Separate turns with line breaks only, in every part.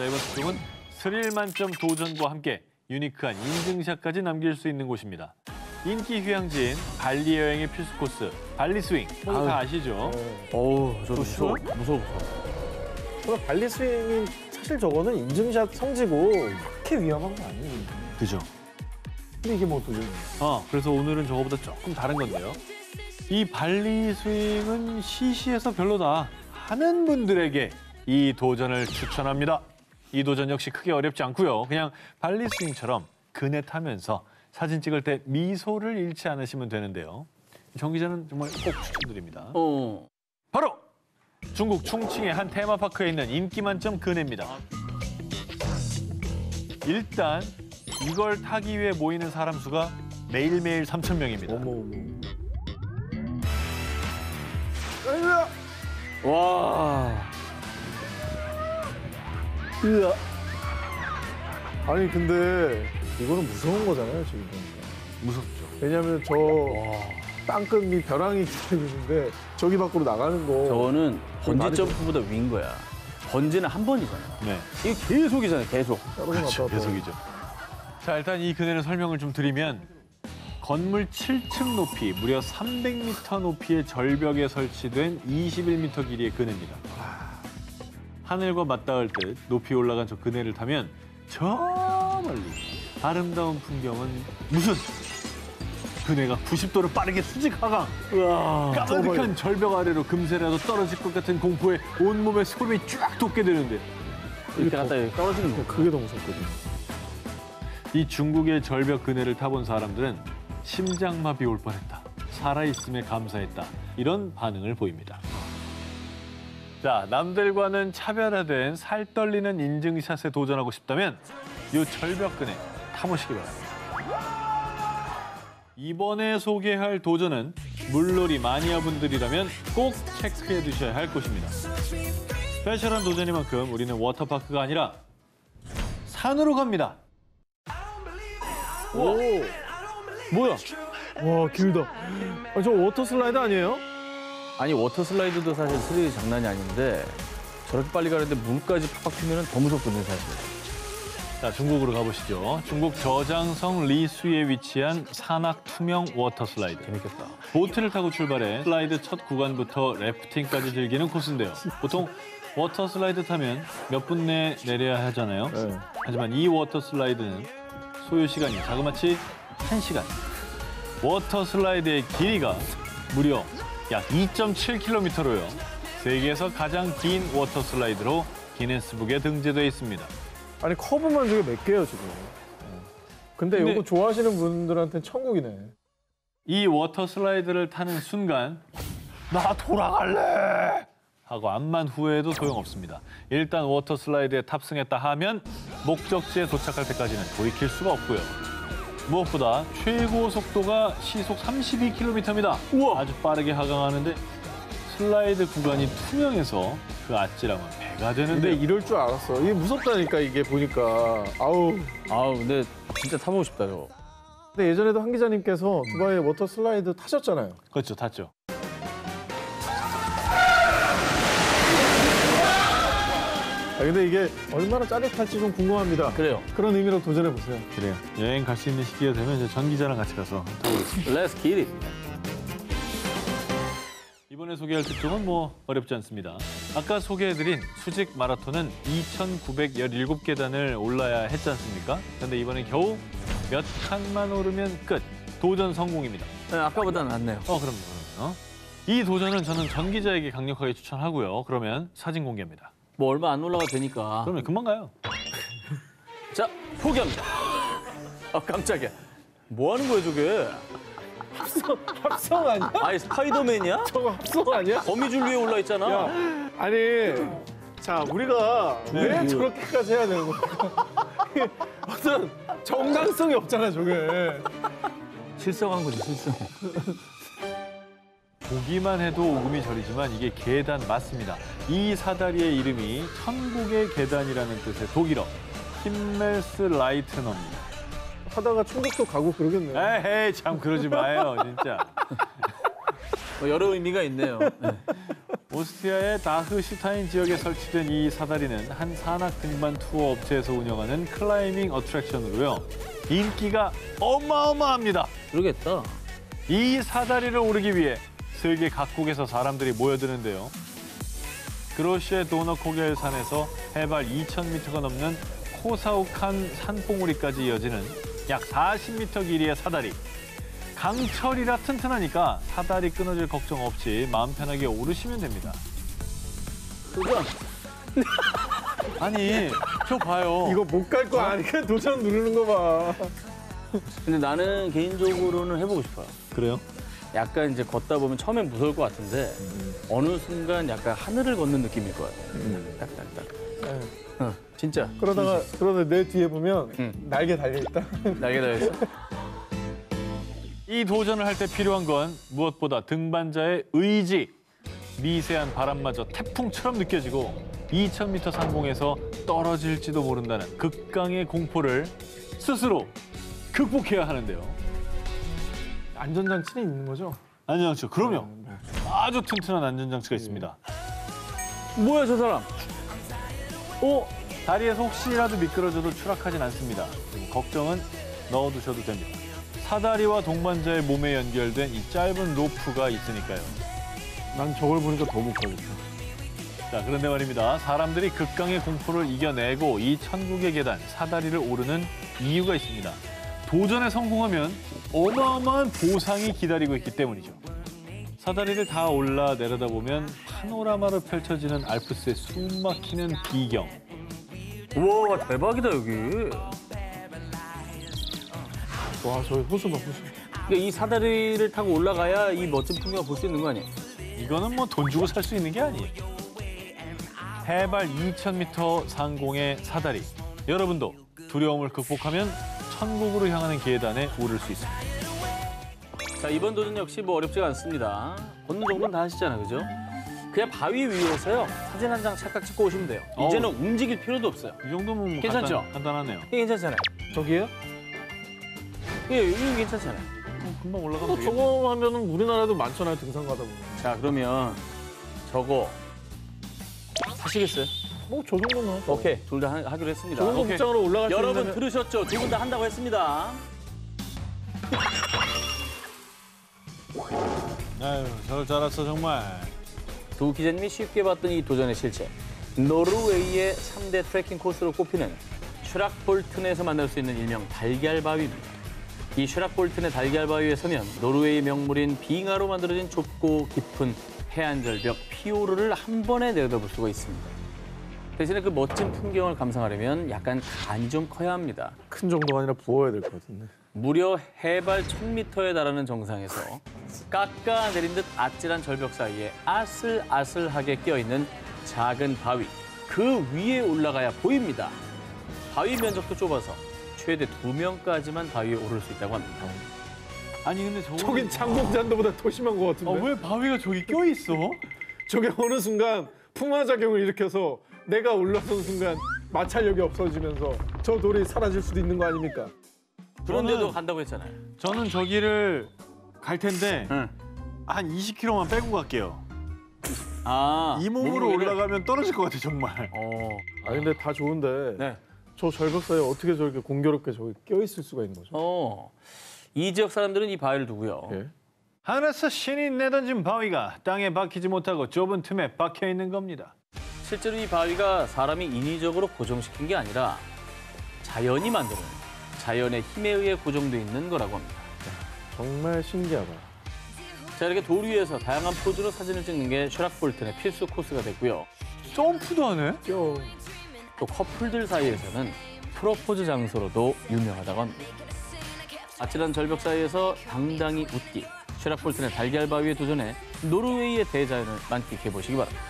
자, 이번 특종은 스릴 만점 도전과 함께 유니크한 인증샷까지 남길 수 있는 곳입니다. 인기 휴양지인 발리 여행의 필수 코스, 발리 스윙. 모두 다 아시죠?
어우, 저 무서워.
저는 발리 스윙이 사실 저거는 인증샷 성지고 그렇게 위험한 거 아니에요.
그죠.
근데 이게 뭐 도전이에요?
그래서 오늘은 저거보다 조금 다른 건데요. 이 발리 스윙은 시시해서 별로다 하는 분들에게 이 도전을 추천합니다. 이 도전 역시 크게 어렵지 않고요. 그냥 발리 스윙처럼 그네 타면서 사진 찍을 때 미소를 잃지 않으시면 되는데요. 정 기자는 정말 꼭 추천드립니다. 바로 중국 충칭의 한 테마파크에 있는 인기 만점 그네입니다. 일단 이걸 타기 위해 모이는 사람 수가 매일매일 3,000명입니다.
와.
으아. 아니 근데 이거는 무서운 거잖아요 지금 보니까.
무섭죠.
왜냐하면 저 땅끝 이 벼랑이 기다리는데 저기 밖으로 나가는 거.
저거는 번지 점프보다 위인 거야. 번지는 한 번이잖아.
네.
이게 계속이잖아요, 계속.
그렇죠, 계속이죠. 자, 일단 이 그네를 설명을 좀 드리면 건물 7층 높이, 무려 300m 높이의 절벽에 설치된 21m 길이의 그네입니다. 하늘과 맞닿을 듯 높이 올라간 저 그네를 타면 저 멀리 아름다운 풍경은 무슨 그네가 90도를 빠르게 수직 하강. 까마득한 절벽 아래로 금세라도 떨어질 것 같은 공포에 온몸에 소름이 쫙 돋게 되는데
이렇게 갔다 떨어지는 거.
그게 더 무섭거든요.
이 중국의 절벽 그네를 타본 사람들은 심장마비 올 뻔했다. 살아있음에 감사했다. 이런 반응을 보입니다. 자, 남들과는 차별화된 살떨리는 인증샷에 도전하고 싶다면 이 절벽 그네 타보시기 바랍니다. 이번에 소개할 도전은 물놀이 마니아분들이라면 꼭 체크해 두셔야 할 곳입니다. 스페셜한 도전이만큼 우리는 워터파크가 아니라 산으로 갑니다.
오. 뭐야? 와 길다. 저 워터 슬라이드 아니에요?
아니, 워터 슬라이드도 사실 스릴이 장난이 아닌데 저렇게 빨리 가는데 물까지 팍팍 튀면 더 무섭거든요, 사실.
자, 중국으로 가보시죠. 중국 저장성 리수에 위치한 산악 투명 워터 슬라이드. 재밌겠다. 보트를 타고 출발해 슬라이드 첫 구간부터 래프팅까지 즐기는 코스인데요. 보통 워터 슬라이드 타면 몇 분 내에 내려야 하잖아요.
네.
하지만 이 워터 슬라이드는 소요 시간이 자그마치 1시간. 워터 슬라이드의 길이가 무려 약 2.7km로요. 세계에서 가장 긴 워터 슬라이드로 기네스북에 등재돼 있습니다.
아니 커브만 저게 몇 개예요 지금. 근데 이거 좋아하시는 분들한테는 천국이네.
이 워터 슬라이드를 타는 순간 나 돌아갈래 하고 암만 후회해도 소용없습니다. 일단 워터 슬라이드에 탑승했다 하면 목적지에 도착할 때까지는 돌이킬 수가 없고요. 무엇보다 최고 속도가 시속 32km입니다. 우와. 아주 빠르게 하강하는데 슬라이드 구간이 투명해서 그 아찔함은 배가 되는데
근데 이럴 줄 알았어. 이게 무섭다니까 이게 보니까. 아우.
근데 진짜 타보고 싶다, 저거.
근데 예전에도 한 기자님께서 두바이 워터 슬라이드 타셨잖아요.
그렇죠, 탔죠.
근데 이게 얼마나 짜릿할지 좀 궁금합니다.
그래요.
그런 의미로 도전해 보세요.
그래요. 여행 갈 수 있는 시기가 되면 이제 전 기자랑 같이 가서 타보겠습니다.
Let's get it.
이번에 소개할 특종은 뭐 어렵지 않습니다. 아까 소개해드린 수직 마라톤은 2,917계단을 올라야 했지 않습니까? 그런데 이번엔 겨우 몇 칸만 오르면 끝. 도전 성공입니다.
네, 아까보다는 낫네요.
그럼요. 이 도전은 저는 전 기자에게 강력하게 추천하고요. 그러면 사진 공개입니다.
뭐 얼마 안 올라가도 되니까.
그러면 금방 가요.
자, 포기합니다. 깜짝이야. 뭐 하는 거야, 저게?
합성 아니야?
아니, 스파이더맨이야?
저거 합성 아니야?
거미줄 위에 올라 있잖아.
야, 아니, 자 우리가 왜 저렇게까지 해야 되는 거야? 어떤 정당성이 없잖아, 저게.
실성한 거지, 실성.
보기만 해도 오금이 저리지만 이게 계단 맞습니다. 이 사다리의 이름이 천국의 계단이라는 뜻의 독일어 힘멜스라이트너입니다.
하다가 충격도 가고 그러겠네요.
에헤이 참 그러지 마요 진짜.
여러 의미가 있네요. 네.
오스트리아의 다흐슈타인 지역에 설치된 이 사다리는 한 산악 등반 투어 업체에서 운영하는 클라이밍 어트랙션으로요. 인기가 어마어마합니다.
그러겠다.
이 사다리를 오르기 위해 세계 각국에서 사람들이 모여드는데요. 그로시의 도너코겔 산에서 해발 2,000m가 넘는 코사우칸 산봉우리까지 이어지는 약 40m 길이의 사다리. 강철이라 튼튼하니까 사다리 끊어질 걱정 없이 마음 편하게 오르시면 됩니다.
도전.
아니, 저 봐요.
이거 못 갈 거 아니까 도전 누르는 거 봐.
근데 나는 개인적으로는 해보고 싶어요.
그래요?
약간 이제 걷다 보면 처음엔 무서울 것 같은데 어느 순간 약간 하늘을 걷는 느낌일 거야. 딱딱딱. 진짜.
그러다 내 뒤에 보면
응.
날개 달려있다.
날개 달렸어?
이 도전을 할 때 필요한 건 무엇보다 등반자의 의지. 미세한 바람마저 태풍처럼 느껴지고 2,000m 상공에서 떨어질지도 모른다는 극강의 공포를 스스로 극복해야 하는데요.
안전장치는 있는 거죠?
안전장치, 그럼요. 아주 튼튼한 안전장치가 있습니다.
뭐야 저 사람?
다리에서 혹시라도 미끄러져도 추락하진 않습니다. 걱정은 넣어두셔도 됩니다. 사다리와 동반자의 몸에 연결된 이 짧은 로프가 있으니까요.
난 저걸 보니까 더 못 가겠다.
자, 그런데 말입니다. 사람들이 극강의 공포를 이겨내고 이 천국의 계단, 사다리를 오르는 이유가 있습니다. 도전에 성공하면 어마어마한 보상이 기다리고 있기 때문이죠. 사다리를 다 올라 내려다보면 파노라마로 펼쳐지는 알프스의 숨막히는 비경.
우와 대박이다 여기.
와, 저기 호수 봐, 호수.
그러니까 이 사다리를 타고 올라가야 이 멋진 풍경을 볼 수 있는 거 아니에요?
이거는 뭐 돈 주고 살 수 있는 게 아니에요. 해발 2,000m 상공의 사다리. 여러분도 두려움을 극복하면 천국으로 향하는 계단에 오를 수 있습니다.
자 이번 도전 역시 뭐 어렵지가 않습니다. 걷는 정도는 다 하시잖아요, 그죠? 그냥 바위 위에서요 사진 한 장 찰칵 찍고 오시면 돼요. 이제는 움직일 필요도 없어요.
이 정도면 뭐
괜찮죠?
간단하네요.
이게 괜찮잖아요.
저기요?
예, 이거 괜찮잖아요.
금방 올라가면 되겠네.
저거 하면은 우리나라도 많잖아요, 등산 가다 보면.
자 그러면 저거 하시겠어요?
뭐, 저 정도는 하죠.
오케이, 둘 다 하기로 했습니다.
저 정도
오케이.
복장으로 올라갈 수
여러분
있는.
들으셨죠? 두 분 다 한다고 했습니다.
아유, 저럴 줄 알았어, 정말.
두 기자님이 쉽게 봤던 이 도전의 실체. 노르웨이의 3대 트레킹 코스로 꼽히는 슈락볼튼에서 만날 수 있는 일명 달걀바위입니다. 이 슈락볼튼의 달걀바위에 서면 노르웨이 명물인 빙하로 만들어진 좁고 깊은 해안절벽 피오르를 한 번에 내려다볼 수가 있습니다. 대신에 그 멋진 풍경을 감상하려면 약간 간이 좀 커야 합니다.
큰 정도가 아니라 부어야 될 것 같은데.
무려 해발 1,000m에 달하는 정상에서 깎아내린 듯 아찔한 절벽 사이에 아슬아슬하게 껴있는 작은 바위. 그 위에 올라가야 보입니다. 바위 면적도 좁아서 최대 2명까지만 바위에 오를 수 있다고 합니다.
아니, 근데
저긴 창공잔도보다 더 심한 것 같은데.
왜 바위가 저기 껴있어?
저게 어느 순간 풍화작용을 일으켜서 내가 올라선 순간 마찰력이 없어지면서 저 돌이 사라질 수도 있는 거 아닙니까?
그런데도
저는-
간다고 했잖아요.
저는 저기를 갈 텐데
응.
한 20km만 빼고 갈게요.
아,
이 몸으로
몸무게를-
올라가면 떨어질 것 같아, 정말.
아, 근데 다 좋은데
네.
저 절벽 사이에 어떻게 저렇게 공교롭게 저기 껴있을 수가 있는 거죠?
이 지역 사람들은 이 바위를 두고요.
예?
하늘에서 신이 내던진 바위가 땅에 박히지 못하고 좁은 틈에 박혀 있는 겁니다.
실제로 이 바위가 사람이 인위적으로 고정시킨 게 아니라 자연이 만드는 자연의 힘에 의해 고정돼 있는 거라고 합니다.
정말 신기하다.
자, 이렇게 돌 위에서 다양한 포즈로 사진을 찍는 게 슈락볼튼의 필수 코스가 됐고요.
점프도 하네?
저
또 커플들 사이에서는 프로포즈 장소로도 유명하다고 합니다. 아찔한 절벽 사이에서 당당히 웃기. 슈락볼튼의 달걀바위에 도전해 노르웨이의 대자연을 만끽해 보시기 바랍니다.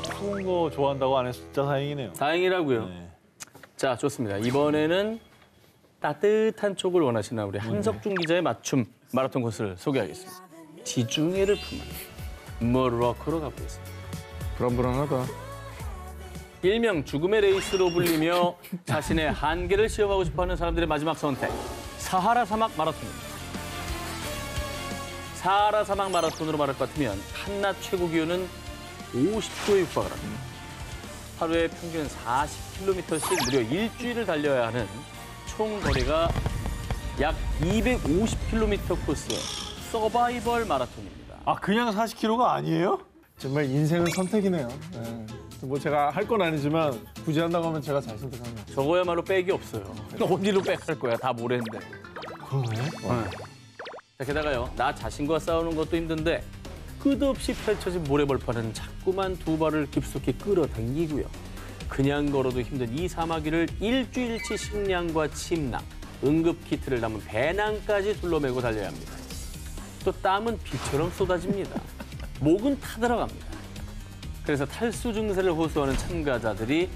추운 거 좋아한다고 안 해서 진짜 다행이네요.
다행이라고요.
네.
자, 좋습니다. 이번에는 따뜻한 쪽을 원하시는 우리 한석준 기자의 맞춤 마라톤 코스를 소개하겠습니다. 지중해를 품은 모로코로 가보겠습니다.
불안불안하다.
일명 죽음의 레이스로 불리며 자신의 한계를 시험하고 싶어하는 사람들의 마지막 선택. 사하라 사막 마라톤입니다. 사하라 사막 마라톤으로 말할 것 같으면 한낮 최고 기온은 50도에 육박을 합니다. 하루에 평균 40km씩 무려 일주일을 달려야 하는 총 거리가 약 250km 코스의 서바이벌 마라톤입니다.
아, 그냥 40km가 아니에요?
정말 인생은 선택이네요. 네. 뭐 제가 할 건 아니지만 굳이 한다고 하면 제가 잘 선택합니다.
저거야말로 백이 없어요. 어디로 백할 거야? 다 모래인데.
그러네.
자, 게다가요, 나 자신과 싸우는 것도 힘든데 끝없이 펼쳐진 모래벌판은 자꾸만 두 발을 깊숙이 끌어당기고요. 그냥 걸어도 힘든 이 사마귀를 일주일치 식량과 침낭, 응급키트를 담은 배낭까지 둘러매고 달려야 합니다. 또 땀은 비처럼 쏟아집니다. 목은 타들어갑니다. 그래서 탈수 증세를 호소하는 참가자들이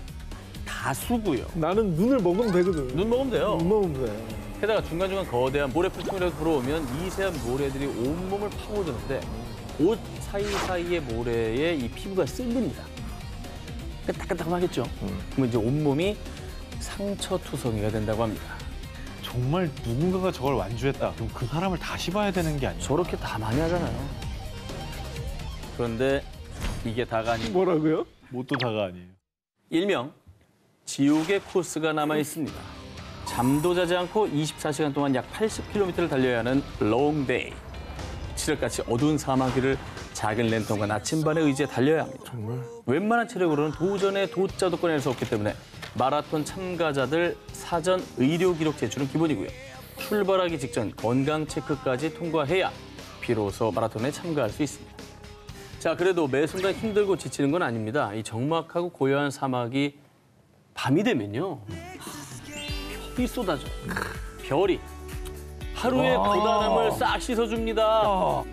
다수고요.
나는 눈을 먹으면 되거든.
눈 먹으면 돼요.
눈 먹으면 돼.
게다가 중간중간 거대한 모래풀통이라도 불어오면 미세한 모래들이 온몸을 파고드는데 옷 사이사이의 모래에 이 피부가 쓸립니다. 따끈따끈하겠죠? 그러면 이제 온몸이 상처투성이가 된다고 합니다.
정말 누군가가 저걸 완주했다. 그럼 그 사람을 다시 봐야 되는 게 아니에요?
저렇게 다 많이 하잖아요. 그런데 이게 다가 아닌
뭐라고요?
뭣도 다가 아니에요.
일명 지옥의 코스가 남아 있습니다. 잠도 자지 않고 24시간 동안 약 80km를 달려야 하는 롱데이. 칠흑같이 어두운 사마귀를 작은 랜턴과 나침반에 의지해 달려야 합니다.
정말?
웬만한 체력으로는 도전에 도자도 꺼낼 수 없기 때문에 마라톤 참가자들 사전 의료 기록 제출은 기본이고요. 출발하기 직전 건강 체크까지 통과해야 비로소 마라톤에 참가할 수 있습니다. 자, 그래도 매 순간 힘들고 지치는 건 아닙니다. 이 적막하고 고요한 사막이 밤이 되면요. 별이 쏟아져요. 별이 하루의 고단함을 싹 씻어줍니다.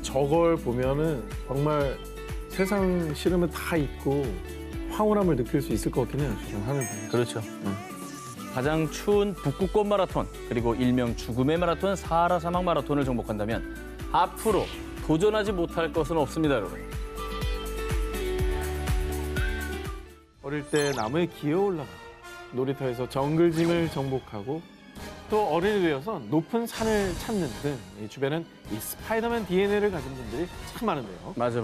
저걸 보면은 정말 세상 싫으면 다 잊고 황홀함을 느낄 수 있을 것 같긴 해요. 지금 하늘 보면.
그렇죠. 가장 추운 북극권 마라톤, 그리고 일명 죽음의 마라톤 사하라 사막 마라톤을 정복한다면 앞으로 도전하지 못할 것은 없습니다, 여러분.
어릴 때 나무에 기어 올라가 놀이터에서 정글짐을 정복하고 또 어른이 되어서 높은 산을 찾는 등 이 주변은 이 스파이더맨 DNA를 가진 분들이 참 많은데요.
맞아.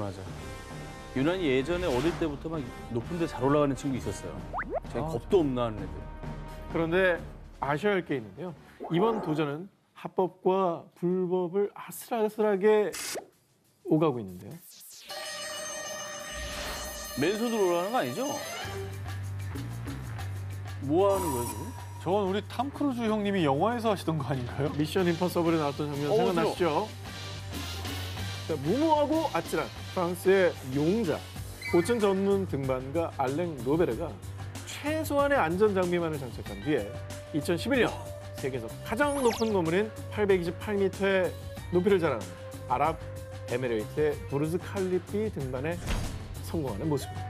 유난히 예전에 어릴 때부터 막 높은 데 잘 올라가는 친구 있었어요. 제가 겁도 없나 하는 애들.
그런데 아셔야 할 게 있는데요. 이번 도전은 합법과 불법을 아슬아슬하게 오가고 있는데요.
맨손으로 올라가는 거 아니죠? 뭐 하는 거예요, 지금?
저건 우리 탐 크루즈 형님이 영화에서 하시던 거 아닌가요?
미션 임퍼서블에 나왔던 장면 생각나시죠? 자, 무모하고 아찔한 프랑스의 용자, 고층 전문 등반가 알랭 로베르가 최소한의 안전 장비만을 장착한 뒤에 2011년 세계에서 가장 높은 건물인 828m의 높이를 자랑하는 아랍 에미레이트의 부르즈 칼리피 등반에 성공하는 모습입니다.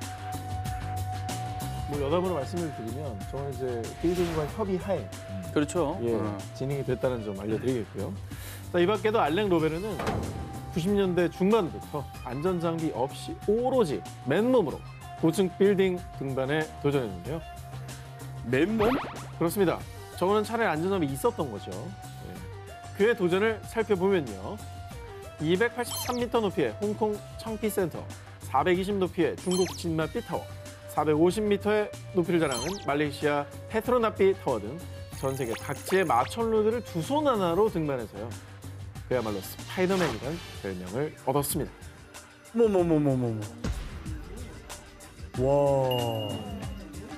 뭐 여담으로 말씀을 드리면 저는 이제 필드과 협의하에
그렇죠.
진행이 됐다는 점 알려드리겠고요. 자, 이 밖에도 알랭 로베르는 90년대 중반부터 안전장비 없이 오로지 맨몸으로 고층 빌딩 등반에 도전했는데요.
맨몸?
그렇습니다. 저거는 차라리 안전장비 있었던 거죠. 그의 도전을 살펴보면요. 283m 높이의 홍콩 청피 센터, 420 높이의 중국 진마삐 타워, 450m의 높이를 자랑하는 말레이시아 페트로나삐 타워 등 전 세계 각지의 마천루들을 두 손 하나로 등반해서요. 그야말로 스파이더맨이라는 별명을 얻었습니다.
뭐뭐뭐뭐뭐. 와.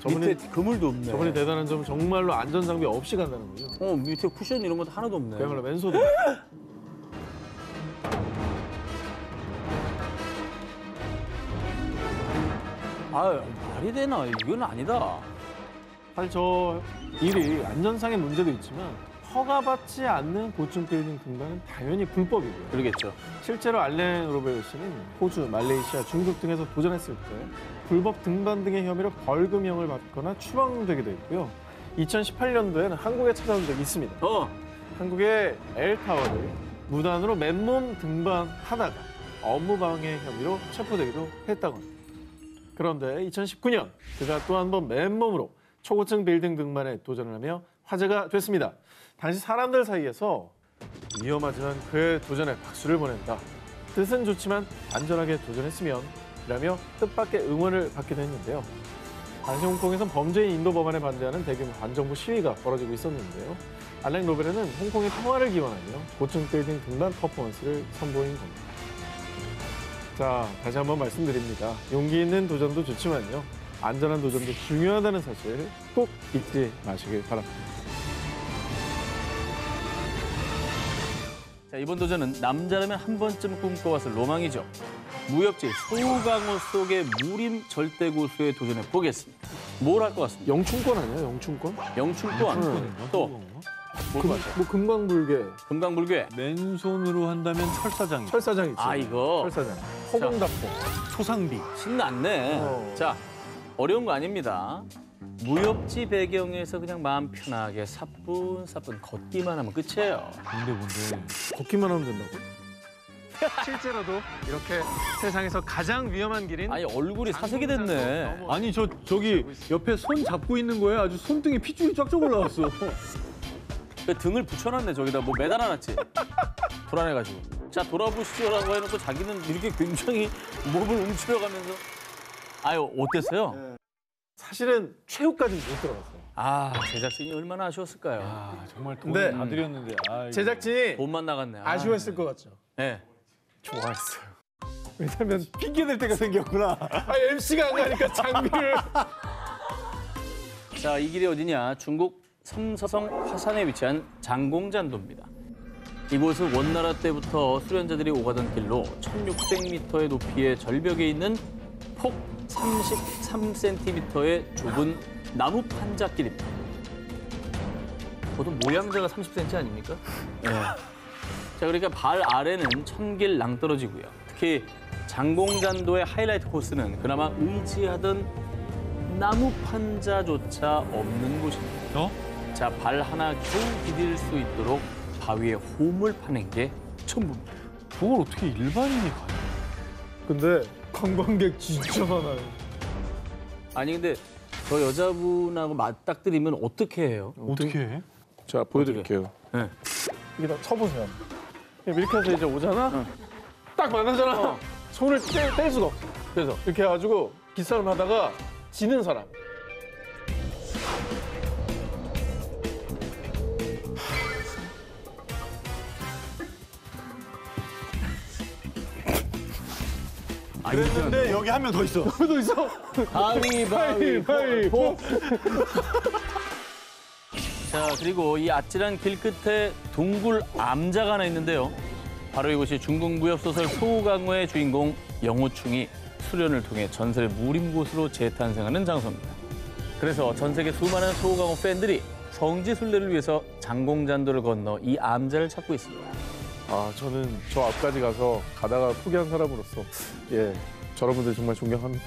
저분이,
밑에 그물도 없네.
저분이 대단한 점은 정말로 안전장비 없이 간다는 거죠.
밑에 쿠션 이런 것도 하나도 없네.
그야말로 맨손으로.
아, 말이 되나? 이건 아니다.
사실 저 일이 안전상의 문제도 있지만 허가받지 않는 고층 빌딩 등반은 당연히 불법이고요.
그러겠죠.
실제로 알랭 로베르 씨는 호주, 말레이시아, 중국 등에서 도전했을 때 불법 등반 등의 혐의로 벌금형을 받거나 추방되기도 했고요. 2018년도에는 한국에 찾아온 적이 있습니다. 한국의 엘타워를 무단으로 맨몸 등반하다가 업무방해 혐의로 체포되기도 했다고 합니다. 그런데 2019년 그가 또 한 번 맨몸으로 초고층 빌딩 등반에 도전을 하며 화제가 됐습니다. 당시 사람들 사이에서 위험하지만 그의 도전에 박수를 보낸다. 뜻은 좋지만 안전하게 도전했으면 이라며 뜻밖의 응원을 받기도 했는데요. 당시 홍콩에선 범죄인 인도 법안에 반대하는 대규모 반정부 시위가 벌어지고 있었는데요. 알랭 로베르는 홍콩의 평화를 기원하며 고층 빌딩 등반 퍼포먼스를 선보인 겁니다. 자, 다시 한번 말씀드립니다. 용기 있는 도전도 좋지만요. 안전한 도전도 중요하다는 사실 꼭 잊지 마시길 바랍니다.
자, 이번 도전은 남자라면 한 번쯤 꿈꿔봤을 로망이죠. 무협지 소강호 속의 무림 절대고수에 도전해 보겠습니다. 뭘 할 것 같습니다.
영춘권 아니야? 영춘권?
영춘권, 또 뭘 것 같아요?
뭐 금강불개,
금강불괴.
맨손으로 한다면 철사장이죠.
철사장 있지.
아, 이거
철사장. 허공답보.
초상비.
신났네. 자, 어려운 거 아닙니다. 무협지 배경에서 그냥 마음 편하게 사뿐사뿐 걷기만 하면 끝이에요.
뭔데.
걷기만 하면 된다고?
실제로도 이렇게 세상에서 가장 위험한 길인
아니, 얼굴이 사색이 됐네.
아니 저기 옆에 손 잡고 있는 거에 아주 손등에 핏줄이 쫙쫙 올라왔어.
왜 등을 붙여놨네, 저기다 뭐 매달아놨지. 불안해가지고. 자, 돌아보시죠라고 해놓고 자기는 이렇게 굉장히 몸을 움츠려가면서. 아유, 어땠어요?
사실은 최후까지 못 들어갔어요.
아, 제작진이 얼마나 아쉬웠을까요?
아 정말
근데
돈을 다 드렸는데. 아이고.
제작진이
돈만 나갔네.
아쉬워했을 것 같죠?
네.
좋아했어요. 왜냐면
핑계댈 때가 생겼구나.
MC가 안 가니까 장비를.
자, 이 길이 어디냐? 중국 삼서성 화산에 위치한 장공잔도입니다. 이곳은 원나라 때부터 수련자들이 오가던 길로 1600m의 높이의 절벽에 있는 폭 33cm의 좁은 나무 판자길입니다. 보통 모양자가 30cm 아닙니까? 네. 자, 그러니까 발 아래는 천길 낭떠러지고요. 특히 장공잔도의 하이라이트 코스는 그나마 의지하던 나무 판자조차 없는 곳입니다.
어?
자, 발 하나 겨우 디딜 수 있도록 바위에 홈을 파낸 게 전부입니다.
그걸 어떻게 일반인이 가요?
근데 관광객 진짜 많아요.
아니, 근데 저 여자분하고 맞닥뜨리면 어떻게 해요?
어떻게 해?
자, 보여드릴게요.
네.
이게 다 쳐보세요. 이렇게 해서 이제 오잖아? 딱 만나잖아? 손을 뗄 수가 없어. 그래서 이렇게 해가지고 기싸움 하다가 지는 사람.
그랬는데 여기 한 명 더 있어.
또 있어?
가위바위보. 자, 그리고 이 아찔한 길 끝에 둥굴 암자가 하나 있는데요. 바로 이곳이 중국 무협소설 소강호의 주인공 영호충이 수련을 통해 전설의 무림곳으로 재탄생하는 장소입니다. 그래서 전 세계 수많은 소강호 팬들이 성지순례를 위해서 장공잔도를 건너 이 암자를 찾고 있습니다.
아, 저는 저 앞까지 가서 가다가 포기한 사람으로서 예, 저러분들 정말 존경합니다.